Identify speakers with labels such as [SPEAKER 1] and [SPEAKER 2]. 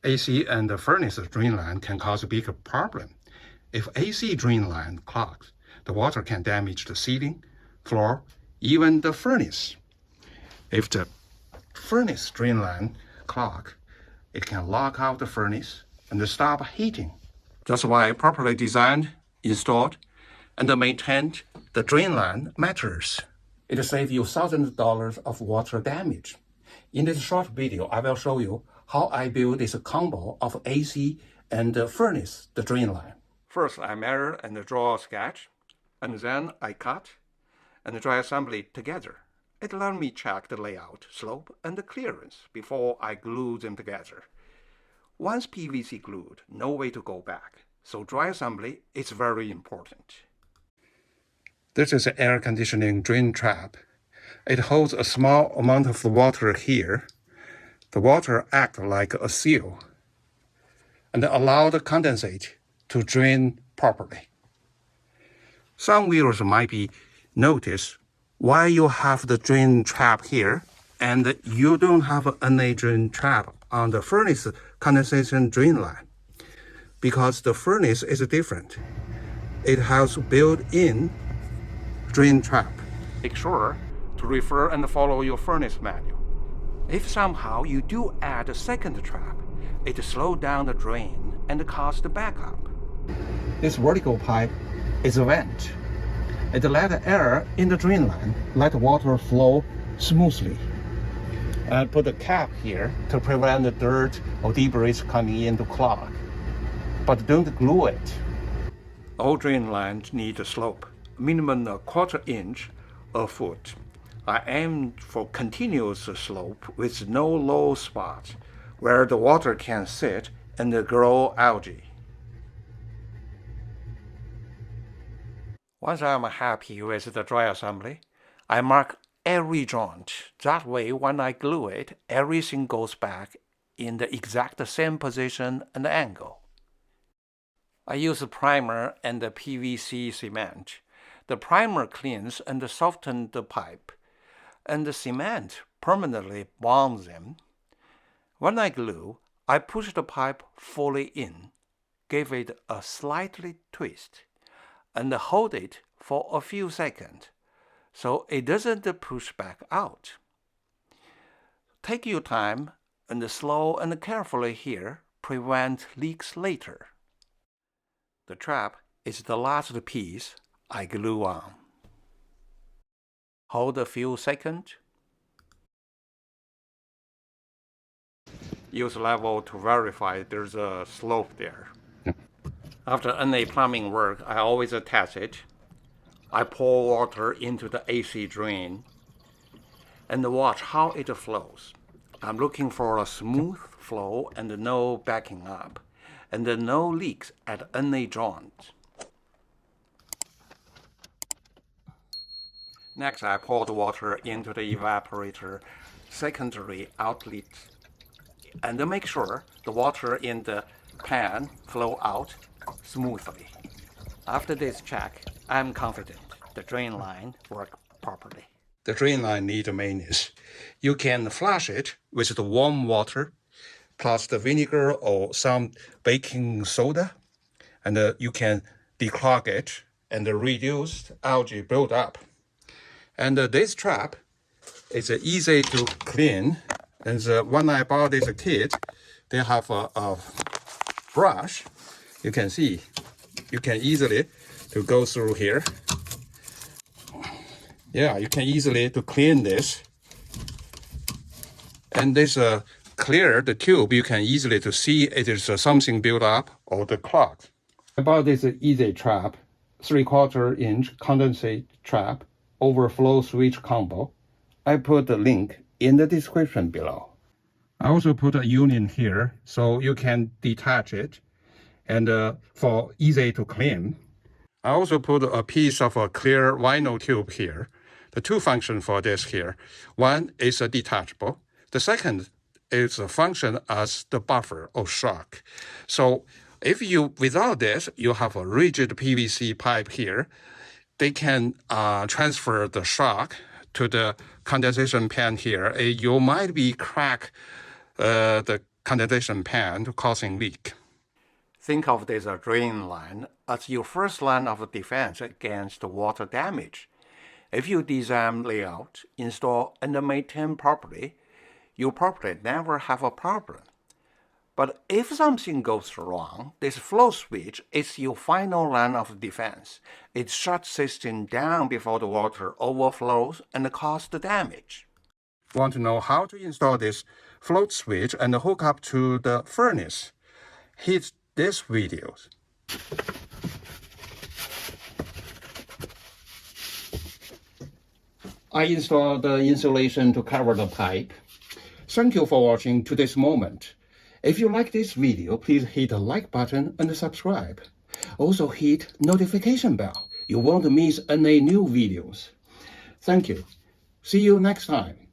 [SPEAKER 1] AC and the furnace drain line can cause a big problem. If AC drain line clogs, the water can damage the ceiling, floor, even the furnace. If the furnace drain line clog, it can lock out the furnace and stop heating. That's why properly designed, installed, and maintained the drain line matters. It saves you thousands of dollars of water damage. In this short video, I will show you how I build this combo of AC and furnace, the drain line. First, I measure and draw a sketch, and then I cut and dry assembly together. It let me check the layout, slope, and the clearance before I glue them together. Once PVC glued, no way to go back, so dry assembly is very important. This is an air conditioning drain trap. It holds a small amount of water here. The water acts like a seal and allow the condensate to drain properly. Some viewers might be notice why you have the drain trap here and you don't have an NA drain trap on the furnace condensation drain line, because the furnace is different. It has built-in drain trap. Make sure to refer and follow your furnace manual. If somehow you do add a second trap, it slows down the drain and causes the backup. This vertical pipe is a vent. It lets air in the drain line, let water flow smoothly. And put a cap here to prevent the dirt or debris coming in to clog. But don't glue it. All drain lines need a slope, minimum a quarter inch or foot. I aim for continuous slope with no low spot where the water can sit and grow algae. Once I'm happy with the dry assembly, I mark every joint. That way, when I glue it, everything goes back in the exact same position and angle. I use a primer and the PVC cement. The primer cleans and softens the pipe, and the cement permanently bonds them. When I glue, I push the pipe fully in, give it a slightly twist, and hold it for a few seconds, so it doesn't push back out. Take your time and slow and carefully here, prevent leaks later. The trap is the last piece I glue on. Hold a few seconds. Use level to verify there's a slope there. After NA plumbing work, I always test it. I pour water into the AC drain and watch how it flows. I'm looking for a smooth flow and no backing up, and no leaks at NA joint. Next, I pour the water into the evaporator secondary outlet and make sure the water in the pan flow out smoothly. After this check, I'm confident the drain line works properly. The drain line needs maintenance. You can flush it with the warm water plus the vinegar or some baking soda, and you can declog it and reduce algae buildup. And this trap is easy to clean. And when I bought this kit, they have a brush. You can see, you can easily to go through here. Yeah, you can easily to clean this. And this clear the tube, you can easily to see it is something built up or the clog. I bought this easy trap, 3/4 inch condensate trap, overflow switch combo. I put the link in the description below. I also put a unit here so you can detach it and for easy to clean. I also put a piece of a clear vinyl tube here. The two functions for this here. One is detachable. The second is a function as the buffer or shock. So if you, without this, you have a rigid PVC pipe here, they can transfer the shock to the condensation pan here. You might be crack the condensation pan causing leak. Think of this drain line as your first line of defense against water damage. If you design layout, install, and maintain properly, you'll probably never have a problem. But if something goes wrong, this flow switch is your final line of defense. It shuts system down before the water overflows and causes the damage. Want to know how to install this float switch and hook up to the furnace? Hit this video. I installed the insulation to cover the pipe. Thank you for watching to this moment. If you like this video, please hit the like button and subscribe. Also hit notification bell. You won't miss any new videos. Thank you. See you next time.